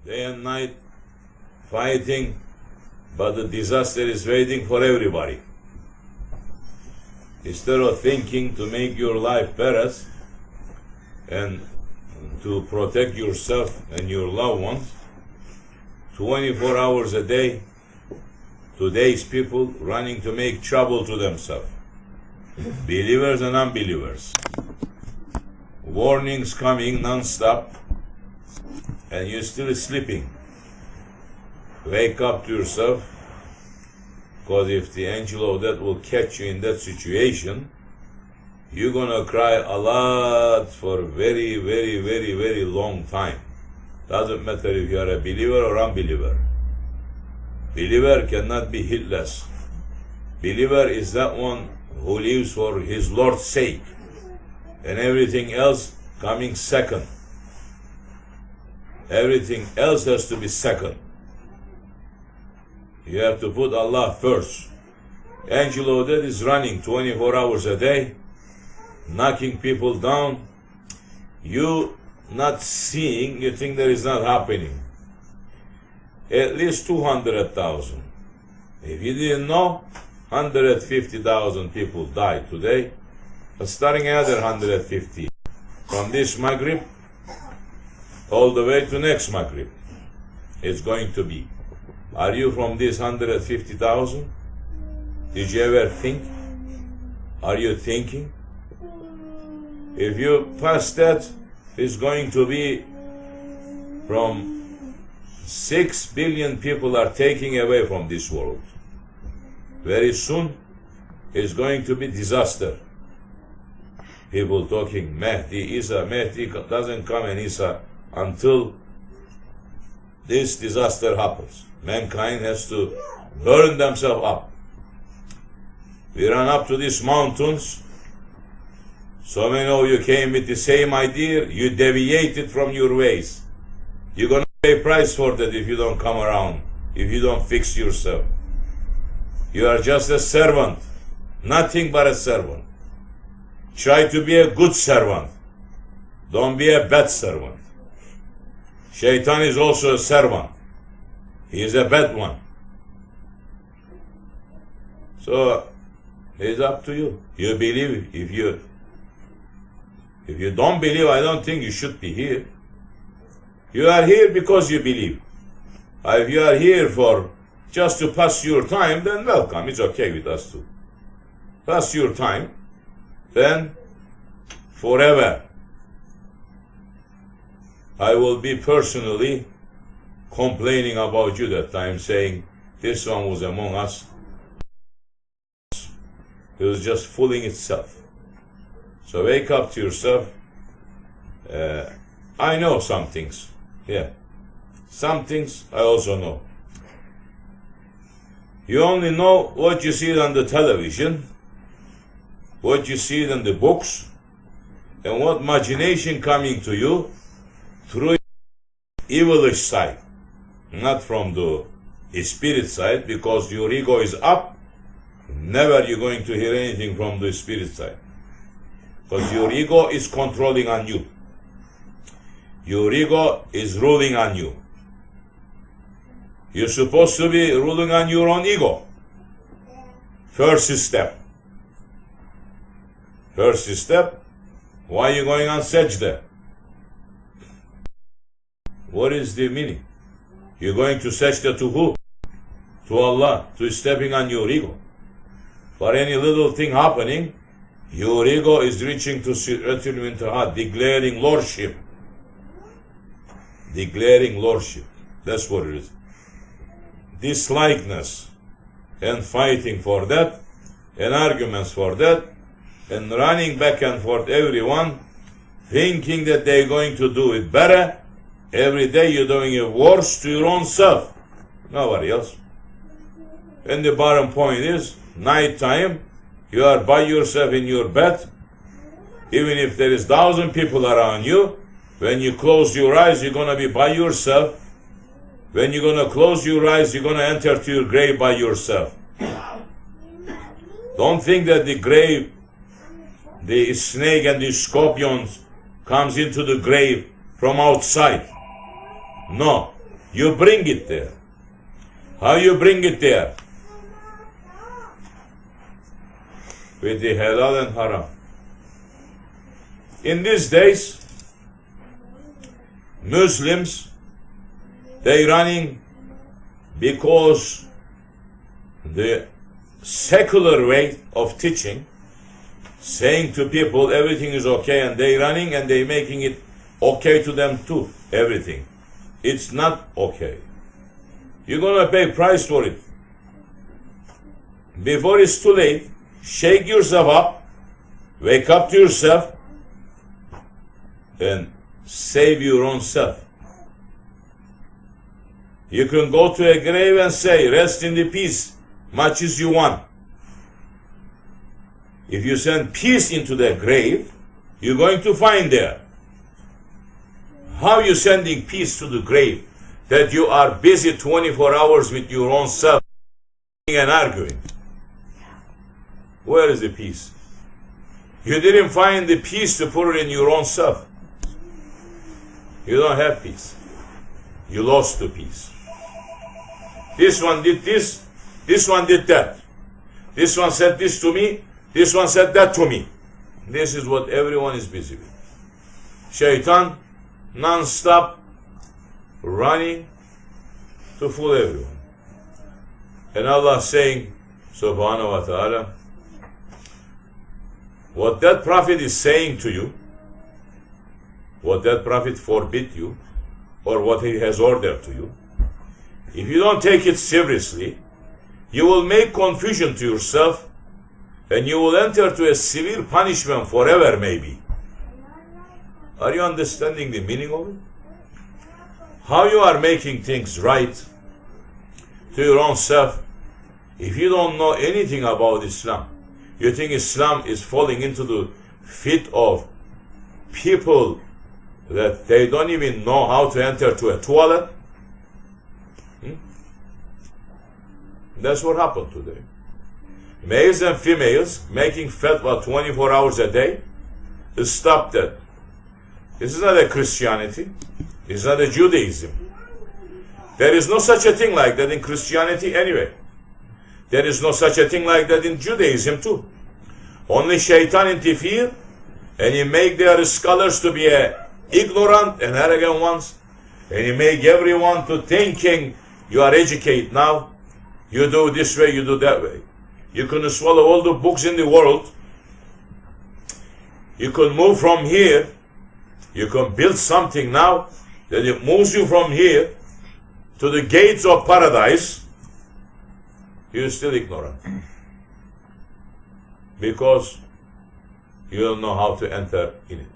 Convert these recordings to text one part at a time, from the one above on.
day and night fighting, but the disaster is waiting for everybody. Instead of thinking to make your life better and to protect yourself and your loved ones, 24 hours a day, today's people running to make trouble to themselves. Believers and unbelievers. Warnings coming non-stop, and you're still sleeping. Wake up to yourself, because if the angel of death will catch you in that situation, you're gonna cry a lot for very, very, very, very long time. Doesn't matter if you are a believer or unbeliever. Believer cannot be heedless. Believer is that one who lives for his Lord's sake, and everything else coming second. Everything else has to be second. You have to put Allah first. Angel of death is running 24 hours a day, knocking people down. You not seeing, you think that is not happening. At least 200,000. If you didn't know, 150,000 people died today, but starting another 150 from this Maghrib all the way to next Maghrib. It's going to be. Are you from this 150,000? Did you ever think? Are you thinking? If you pass that, it's going to be from 6 billion people are taking away from this world. Very soon, it's going to be disaster. People talking Mahdi, Isa. Mahdi doesn't come in Isa until this disaster happens. Mankind has to burn themselves up. We ran up to these mountains. So many of you came with the same idea. You deviated from your ways. You're going to pay price for that if you don't come around, if you don't fix yourself. You are just a servant, nothing but a servant. Try to be a good servant. Don't be a bad servant. Shaitan is also a servant. He is a bad one. So it's up to you. You believe. If you don't believe, I don't think you should be here. You are here because you believe. If you are here for just to pass your time, then welcome. It's okay with us too. Pass your time, then forever I will be personally complaining about you that time, saying this one was among us. It was just fooling itself. So wake up to yourself. I know some things. Yeah. Some things I also know. You only know what you see on the television, what you see in the books, and what imagination coming to you through evilish side, not from the spirit side, because your ego is up. Never you're going to hear anything from the spirit side, because your ego is controlling on you. Your ego is ruling on you. You're supposed to be ruling on your own ego. First step. First step, why are you going on sajda? What is the meaning? You're going to sajda to who? To Allah, to stepping on your ego. For any little thing happening, your ego is reaching to Sidratul Muntaha, declaring lordship. Declaring lordship. That's what it is. Dislikeness and fighting for that, and arguments for that, and running back and forth everyone, thinking that they're going to do it better. Every day you're doing it worse to your own self, nobody else. And the bottom point is, night time, you are by yourself in your bed. Even if there is 1,000 people around you, when you close your eyes, you're going to be by yourself. When you're going to close your eyes, you're going to enter to your grave by yourself. Don't think that the grave, the snake and the scorpions comes into the grave from outside. No. you bring it there. How you bring it there? With the halal and haram. In these days, Muslims, they running because the secular way of teaching, saying to people everything is okay, and they running and they making it okay to them too, everything. It's not okay. You're gonna pay price for it. Before it's too late, shake yourself up, wake up to yourself, and save your own self. You can go to a grave and say, rest in the peace, much as you want. If you send peace into the grave, you're going to find there. How you sending peace to the grave? That you are busy 24 hours with your own self and arguing. Where is the peace? You didn't find the peace to put it in your own self. You don't have peace. You lost the peace. This one did this, this one did that. This one said this to me, this one said that to me. This is what everyone is busy with. Shaitan, non-stop, running to fool everyone. And Allah saying, subhanahu wa ta'ala, what that prophet is saying to you, what that prophet forbid you, or what he has ordered to you, if you don't take it seriously, you will make confusion to yourself, and you will enter to a severe punishment forever, maybe. Are you understanding the meaning of it? How you are making things right to your own self if you don't know anything about Islam? You think Islam is falling into the feet of people that they don't even know how to enter to a toilet? That's what happened today. Males and females making fatwa 24 hours a day. Stop that. This is not a Christianity. It's not a Judaism. There is no such a thing like that in Christianity anyway. There is no such a thing like that in Judaism too. Only Shaitan interfere, and he make their scholars to be ignorant and arrogant ones, and he make everyone to thinking you are educated now. You do this way, you do that way. You can swallow all the books in the world. You can move from here. You can build something now that it moves you from here to the gates of paradise. You're still ignorant. Because you don't know how to enter in it.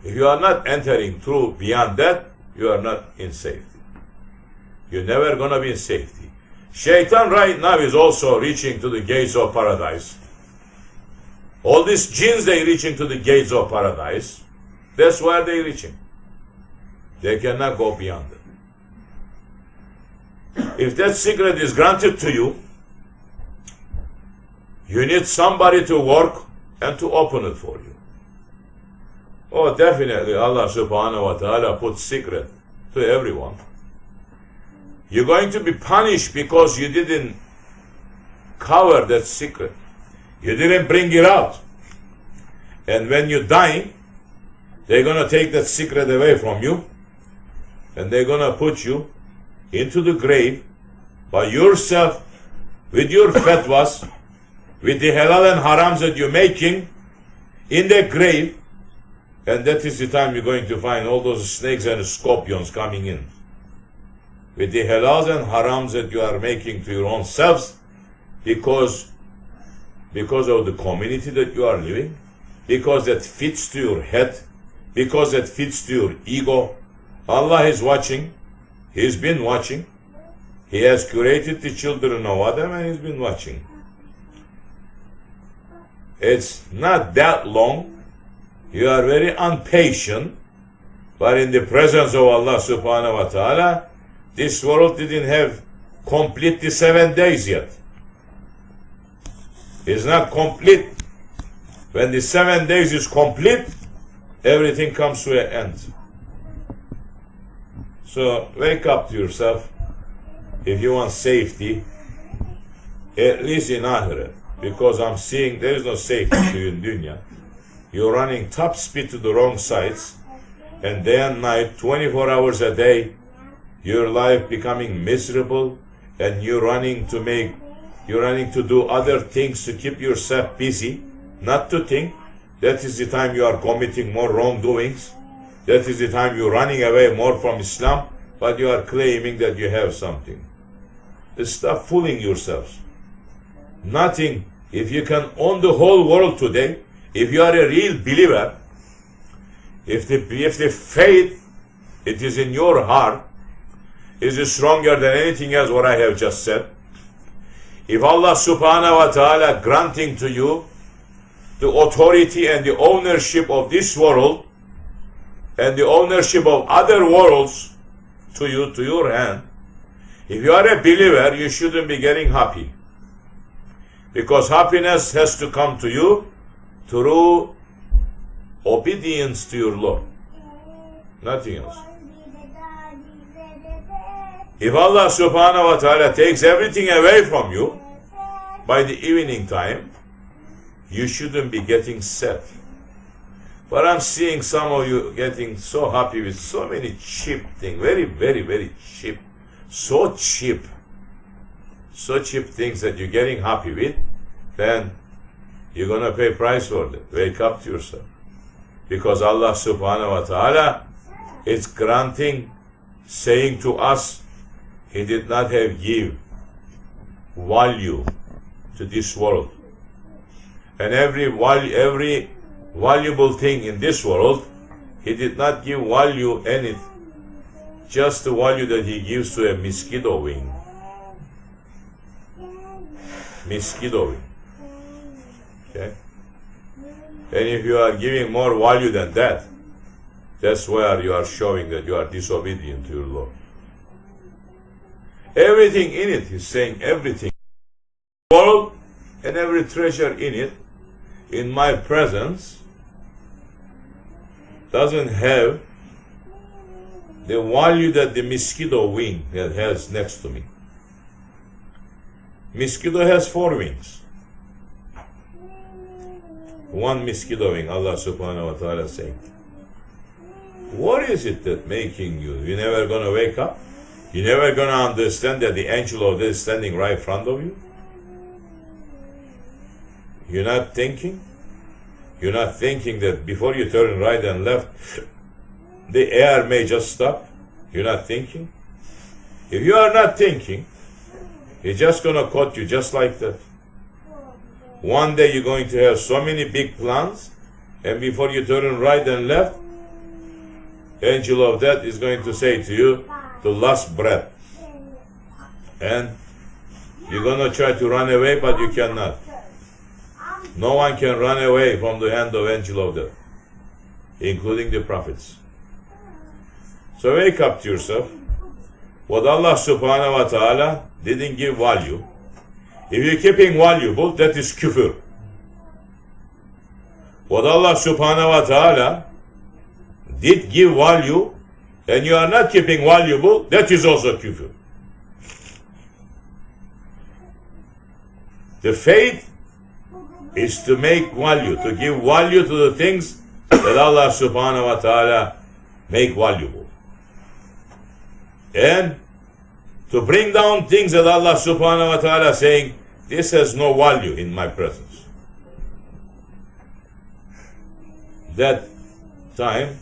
If you are not entering through beyond that, you are not in safety. You're never going to be in safety. Shaitan right now is also reaching to the gates of paradise. All these jinns, they reaching to the gates of paradise. That's where they're reaching. They cannot go beyond it. If that secret is granted to you, you need somebody to work and to open it for you. Oh, definitely Allah subhanahu wa ta'ala puts secret to everyone. You're going to be punished because you didn't cover that secret. You didn't bring it out. And when you're dying, they're going to take that secret away from you, and they're going to put you into the grave by yourself, with your fatwas, with the halal and harams that you're making in the grave. And that is the time you're going to find all those snakes and scorpions coming in. With the halals and harams that you are making to your own selves, because of the community that you are living, because that fits to your head, because that fits to your ego. Allah is watching. He's been watching. He has created the children of Adam, and He's been watching. It's not that long. You are very impatient, but in the presence of Allah subhanahu wa ta'ala, this world didn't have complete the 7 days yet. It's not complete. When the 7 days is complete, everything comes to an end. So wake up to yourself if you want safety, at least in Akhirah, because I'm seeing there is no safety to you in dunya. You're running top speed to the wrong sides, and day and night, 24 hours a day, your life becoming miserable, and you're running to do other things to keep yourself busy, not to think. That is the time you are committing more wrongdoings. That is the time you're running away more from Islam, but you are claiming that you have something. Stop fooling yourselves. Nothing. If you can own the whole world today, if you are a real believer, if the faith, it is in your heart, is stronger than anything else what I have just said. If Allah subhanahu wa ta'ala granting to you the authority and the ownership of this world and the ownership of other worlds to you, to your hand, if you are a believer, you shouldn't be getting happy. Because happiness has to come to you through obedience to your Lord. Nothing else. If Allah subhanahu wa ta'ala takes everything away from you by the evening time, you shouldn't be getting sad. But I'm seeing some of you getting so happy with so many cheap things, very, very, very cheap. So cheap things that you're getting happy with, then you're going to pay price for it. Wake up to yourself. Because Allah subhanahu wa ta'ala is granting, saying to us, He did not have give value to this world. And every valuable thing in this world, He did not give value anything. Just the value that He gives to a mosquito wing. Mosquito wing. Okay? And if you are giving more value than that, that's where you are showing that you are disobedient to your Lord. Everything in it, He's saying everything. The world and every treasure in it, in my presence, doesn't have the value that the mosquito wing that has next to me. Mosquito has 4 wings. One mosquito wing, Allah subhanahu wa ta'ala saying. What is it that making you? You're never going to wake up? You're never going to understand that the angel of death is standing right in front of you? You're not thinking? You're not thinking that before you turn right and left, the air may just stop? You're not thinking? If you are not thinking, He's just going to cut you just like that. One day you're going to have so many big plans, and before you turn right and left, angel of death is going to say to you, the last breath. And you're going to try to run away, but you cannot. No one can run away from the hand of angel of death, including the prophets. So wake up to yourself. What Allah subhanahu wa ta'ala didn't give value, if you're keeping valuable, that is kufr. What Allah subhanahu wa ta'ala did give value, and you are not keeping valuable, that is also kufr. The faith is to make value, to give value to the things that Allah subhanahu wa ta'ala make valuable. And to bring down things that Allah subhanahu wa ta'ala saying, this has no value in my presence. That time,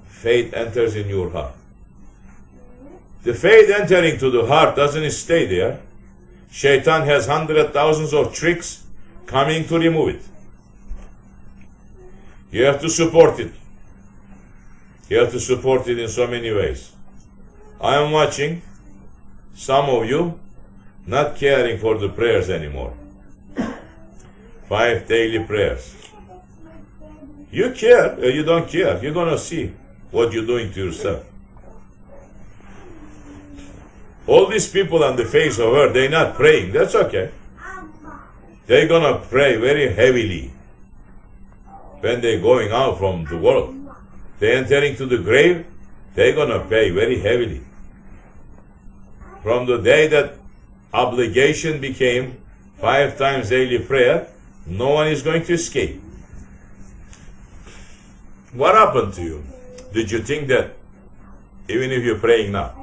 faith enters in your heart. The faith entering to the heart doesn't stay there. Shaitan has hundreds of thousands of tricks coming to remove it. You have to support it. You have to support it in so many ways. I am watching some of you not caring for the prayers anymore. 5 daily prayers. You care, or you don't care. You're going to see what you're doing to yourself. All these people on the face of earth, they're not praying. That's okay. They're going to pray very heavily when they're going out from the world. They're entering to the grave. they're going to pay very heavily. From the day that obligation became 5 times daily prayer, no one is going to escape. What happened to you? Did you think that, even if you're praying now,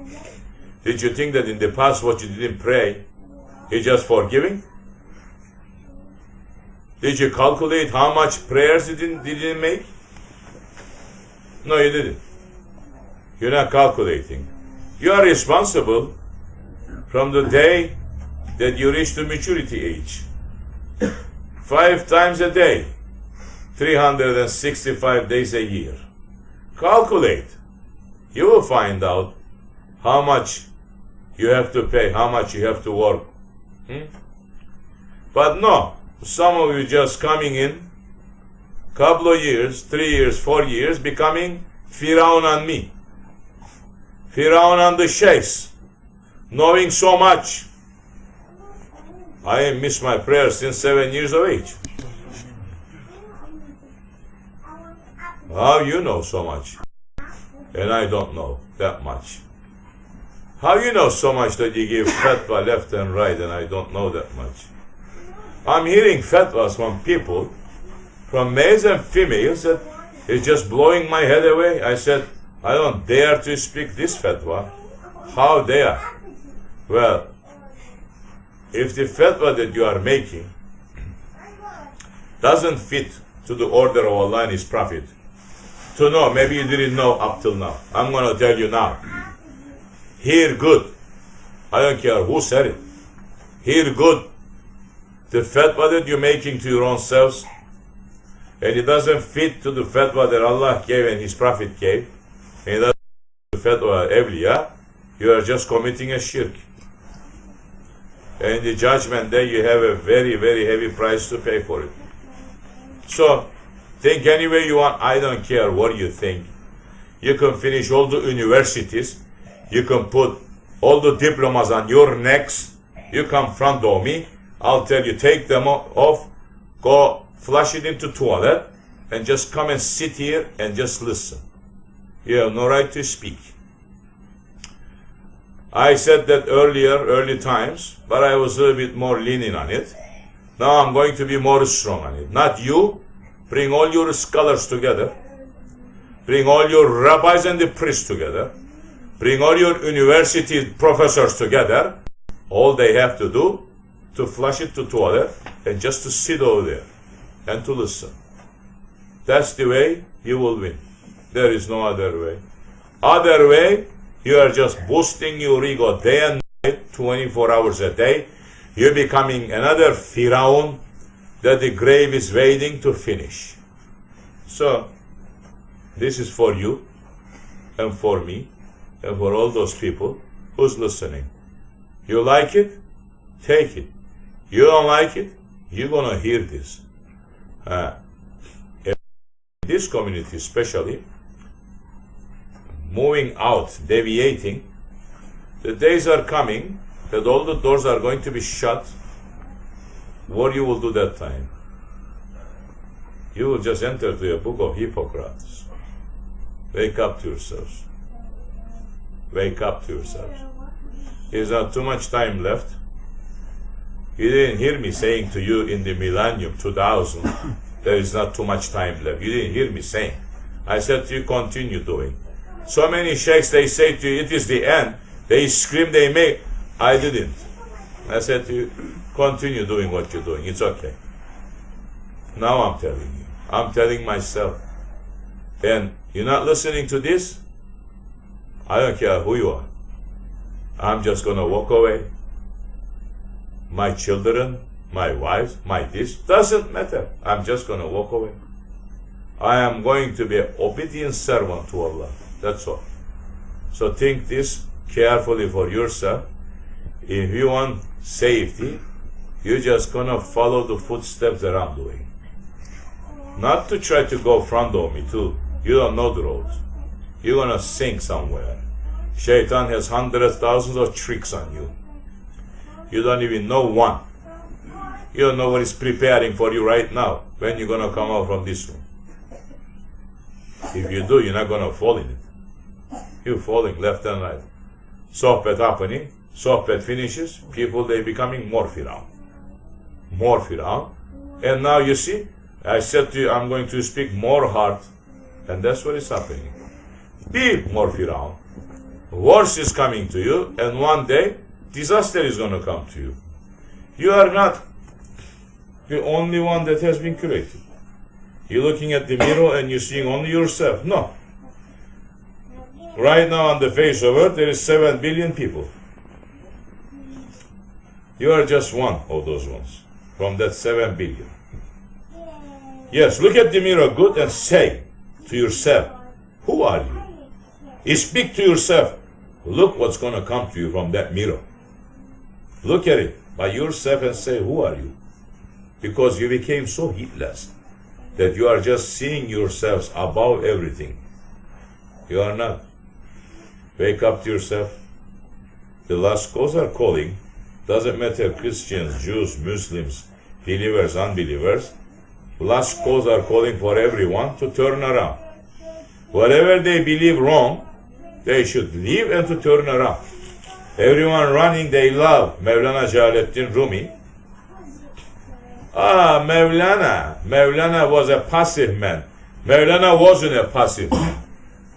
did you think that in the past what you didn't pray is just forgiving? Did you calculate how much prayers you didn't make? No, you didn't. You're not calculating. You are responsible from the day that you reach the maturity age. 5 times a day, 365 days a year. Calculate. You will find out how much you have to pay, how much you have to work. But no, some of you just coming in, couple of years, 3 years, 4 years, becoming Firaun and me. Firaun and the sheikhs, knowing so much. I missed my prayers since 7 years of age. How you know so much? And I don't know that much. How you know so much that you give fatwa left and right and I don't know that much? I'm hearing fatwas from people, from males and females, that is just blowing my head away. I said, I don't dare to speak this fatwa. How dare? Well, if the fatwa that you are making doesn't fit to the order of Allah and His Prophet, to know, maybe you didn't know up till now. I'm going to tell you now. Hear good. I don't care who said it. Hear good. The fatwa that you're making to your own selves, and it doesn't fit to the fatwa that Allah gave and His Prophet gave, and it doesn't fit to the fatwa Awliya, you are just committing a shirk. And in the judgment day, you have a very, very heavy price to pay for it. So, think any way you want. I don't care what you think. You can finish all the universities. You can put all the diplomas on your necks. You come front of me. I'll tell you, take them off, go flush it into toilet, and just come and sit here and just listen. You have no right to speak. I said that early times, but I was a little bit more lenient on it. Now I'm going to be more strong on it. Not you. Bring all your scholars together. Bring all your rabbis and the priests together. Bring all your university professors together. All they have to do to flush it to toilet and just to sit over there and to listen. That's the way you will win. There is no other way. Other way, you are just boosting your ego day and night, 24 hours a day. You're becoming another Firaun that the grave is waiting to finish. So, this is for you and for me and for all those people who's listening. You like it? Take it. You don't like it? You're going to hear this. In this community especially, moving out, deviating, the days are coming that all the doors are going to be shut. What you will do that time? You will just enter the book of Hippocrates. Wake up to yourselves. Wake up to yourselves. There's not too much time left. You didn't hear me saying to you in the millennium 2000, there is not too much time left. You didn't hear me saying. I said to you, continue doing. So many sheikhs, they say to you, it is the end. They scream, they make. I didn't. I said to you, continue doing what you're doing. It's okay. Now I'm telling you. I'm telling myself. And you're not listening to this? I don't care who you are. I'm just going to walk away. My children, my wife, my this, doesn't matter. I'm just going to walk away. I am going to be an obedient servant to Allah. That's all. So think this carefully for yourself. If you want safety, you're just going to follow the footsteps that I'm doing. Not to try to go front of me too. You don't know the roads. You're going to sink somewhere. Shaitan has hundreds, thousands of tricks on you. You don't even know one. You don't know what is preparing for you right now when you're going to come out from this room. If you do, you're not going to fall in it. You falling left and right. Sohbet happening. Sohbet finishes. People, they becoming more Firaun. More Firaun. And now you see, I said to you, I'm going to speak more hard. And that's what is happening. Be more Firaun. Worse is coming to you. And one day, disaster is going to come to you. You are not the only one that has been created. You're looking at the mirror and you're seeing only yourself. No. Right now on the face of earth, there is 7 billion people. You are just one of those ones from that 7 billion. Yes, look at the mirror good and say to yourself, who are you? You speak to yourself. Look what's going to come to you from that mirror. Look at it by yourself and say, who are you? Because you became so heedless that you are just seeing yourselves above everything. You are not. Wake up to yourself. The lost cause are calling. Doesn't matter Christians, Jews, Muslims, believers, unbelievers. Lost cause are calling for everyone to turn around. Whatever they believe wrong, they should leave and to turn around. Everyone running, they love Mevlana Celaleddin Rumi. Mevlana was a passive man. Mevlana wasn't a passive man.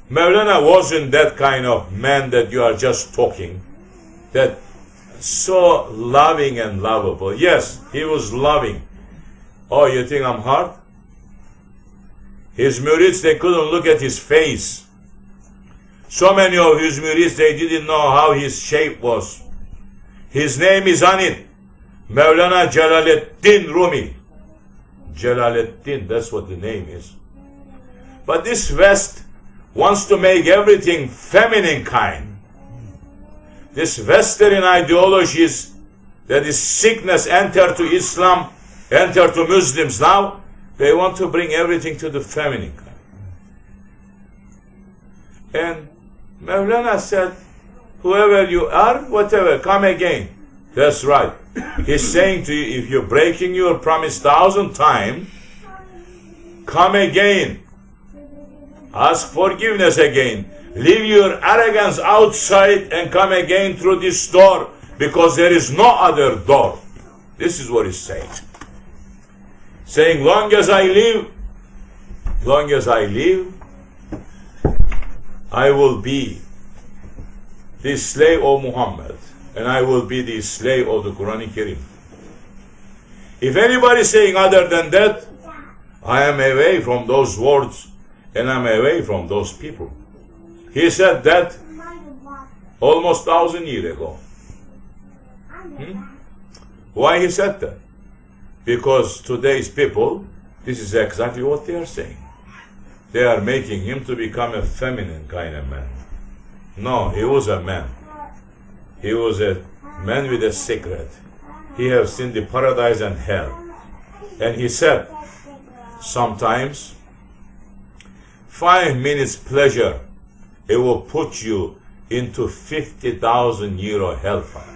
Mevlana wasn't that kind of man that you are just talking, that so loving and lovable. Yes, he was loving. Oh, you think I'm hard? His murids, they couldn't look at his face. So many of his murids, they didn't know how his shape was. His name is on it. Mevlana Celaleddin Rumi. Celaleddin, that's what the name is. But this West wants to make everything feminine kind. This Western ideologies, that is sickness, enter to Islam, enter to Muslims now, they want to bring everything to the feminine kind. And Mevlana said, whoever you are, whatever, come again. That's right. He's saying to you, if you're breaking your promise 1,000 times, come again. Ask forgiveness again. Leave your arrogance outside and come again through this door, because there is no other door. This is what he's saying. Saying, long as I live, I will be the slave of Muhammad, and I will be the slave of the Quran Kerim. If anybody is saying other than that, I am away from those words, and I'm away from those people. He said that almost 1,000 years ago. Why he said that? Because today's people, this is exactly what they are saying. They are making him to become a feminine kind of man. No, he was a man. He was a man with a secret. He has seen the paradise and hell. And he said, sometimes 5 minutes pleasure, it will put you into 50,000 euro hellfire.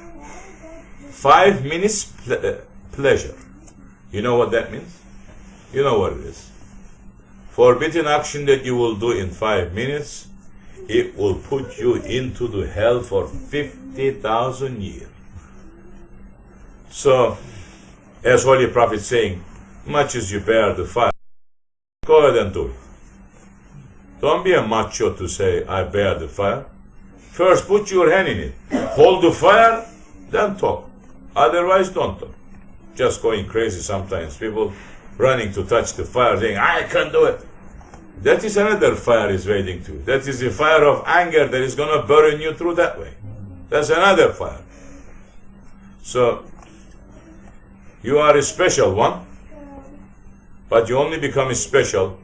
5 minutes pleasure. You know what that means? You know what it is. Forbidden action that you will do in 5 minutes, it will put you into the hell for 50,000 years. So, as Holy Prophet saying, much as you bear the fire, go ahead and do it. Don't be a macho to say, I bear the fire. First, put your hand in it. Hold the fire, then talk. Otherwise, don't talk. Just going crazy sometimes. People running to touch the fire, saying, I can't do it. That is another fire is waiting to. That is the fire of anger that is going to burn you through that way. That's another fire. So, you are a special one, but you only become special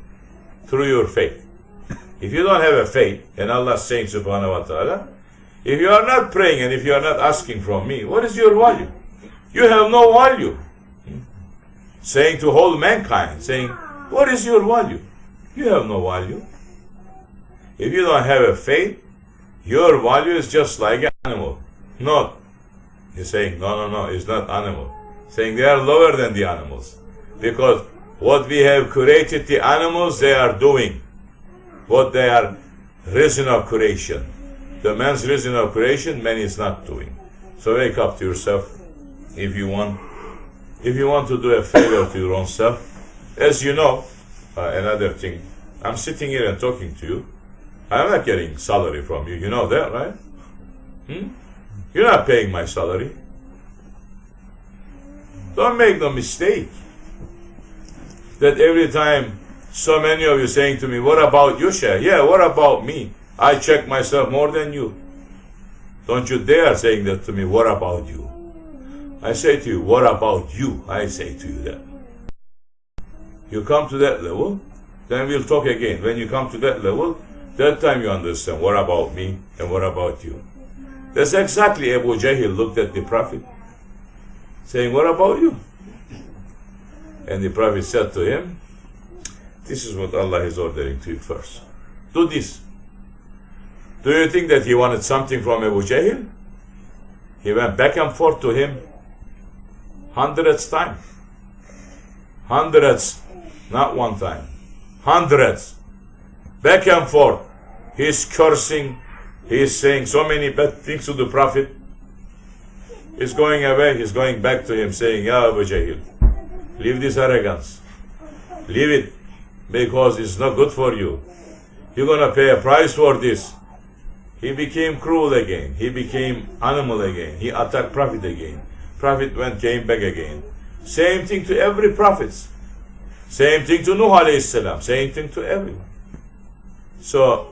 through your faith. If you don't have a faith, and Allah is saying subhanahu wa ta'ala, if you are not praying and if you are not asking from me, what is your value? You have no value. Saying to whole mankind, saying, what is your value? You have no value. If you don't have a faith, your value is just like an animal. Not. He's saying, no, it's not animal. Saying they are lower than the animals. Because what we have created the animals, they are doing. What they are reason of creation. The man's reason of creation, man is not doing. So wake up to yourself if you want. If you want to do a favor to your own self, as you know, another thing, I'm sitting here and talking to you. I'm not getting salary from you. You know that, right? You're not paying my salary. Don't make no mistake that every time so many of you saying to me, what about you, Seyh? Yeah, what about me? I check myself more than you. Don't you dare saying that to me, what about you? I say to you, what about you? I say to you that. You come to that level, then we'll talk again. When you come to that level, that time you understand, what about me and what about you? That's exactly Abu Jahl looked at the Prophet, saying, what about you? And the Prophet said to him, this is what Allah is ordering to you first. Do this. Do you think that he wanted something from Abu Jahl? He went back and forth to him hundreds times. Hundreds, not one time. Hundreds. Back and forth. He's cursing. He's saying so many bad things to the Prophet. He's going away. He's going back to him saying, Ya Abu Jahl, leave this arrogance. Leave it, because it's not good for you. You're going to pay a price for this. He became cruel again. He became animal again. He attacked Prophet again. Prophet came back again. Same thing to every prophet. Same thing to Nuh alayhi salam. Same thing to everyone. So,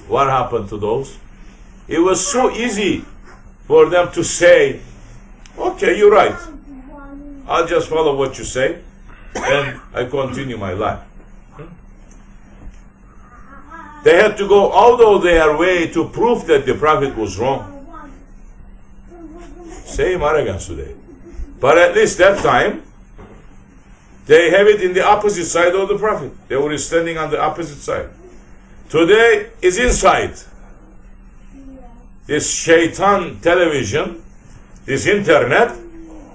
what happened to those? It was so easy for them to say, okay, you're right. I'll just follow what you say, and I continue my life. They had to go out of their way to prove that the Prophet was wrong. Same arrogance today. But at least that time, they have it in the opposite side of the Prophet. They were standing on the opposite side. Today is inside. This shaitan television, this internet,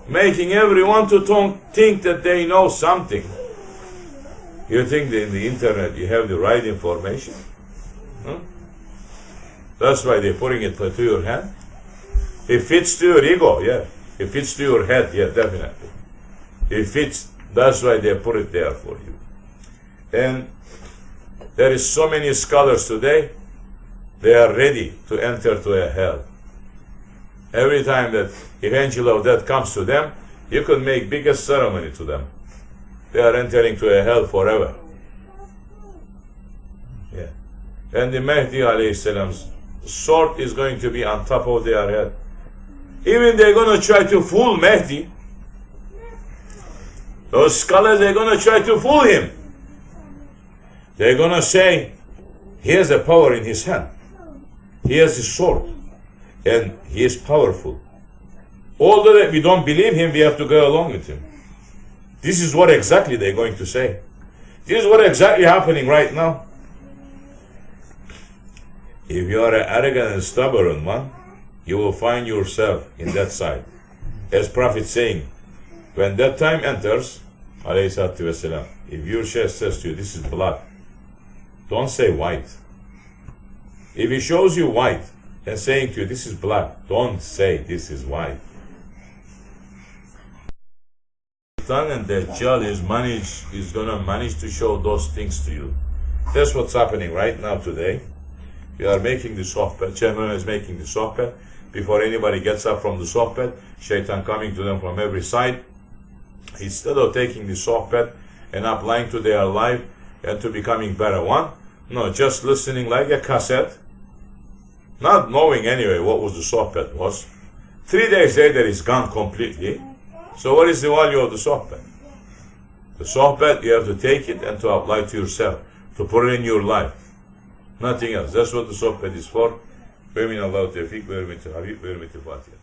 making everyone to think that they know something. You think that in the internet you have the right information? That's why they're putting it to your hand. It fits to your ego, yeah. It fits to your head, yeah, definitely. It fits. That's why they put it there for you. And there is so many scholars today, they are ready to enter to a hell. Every time that evangel of death comes to them, you could make biggest ceremony to them. They are entering to a hell forever. Yeah. And the Mahdi alayhi salam's sword is going to be on top of their head. Even they're going to try to fool Mahdi. Those scholars, they're going to try to fool him. They're going to say, he has a power in his hand. He has a sword. And he is powerful. Although that we don't believe him, we have to go along with him. This is what exactly they're going to say. This is what exactly happening right now. If you are an arrogant and stubborn one, you will find yourself in that side. As Prophet saying, when that time enters, alayhi salatu wasalam, if your Seyh says to you, this is blood, don't say white. If he shows you white and saying to you, this is blood, don't say this is white. And Dajjal is going to manage to show those things to you. That's what's happening right now today. We are making the sohbet. Chairman is making the sohbet. Before anybody gets up from the sohbet, shaitan coming to them from every side. Instead of taking the sohbet and applying to their life and to becoming better one, no, just listening like a cassette, not knowing anyway what was the sohbet was. 3 days later it's gone completely. So what is the value of the sohbet? The sohbet, you have to take it and to apply to yourself, to put it in your life. Nothing else. That's what the sohbet is for. Ve min Allah tevfik ve hürmeti Habib ve hürmeti Fatiha.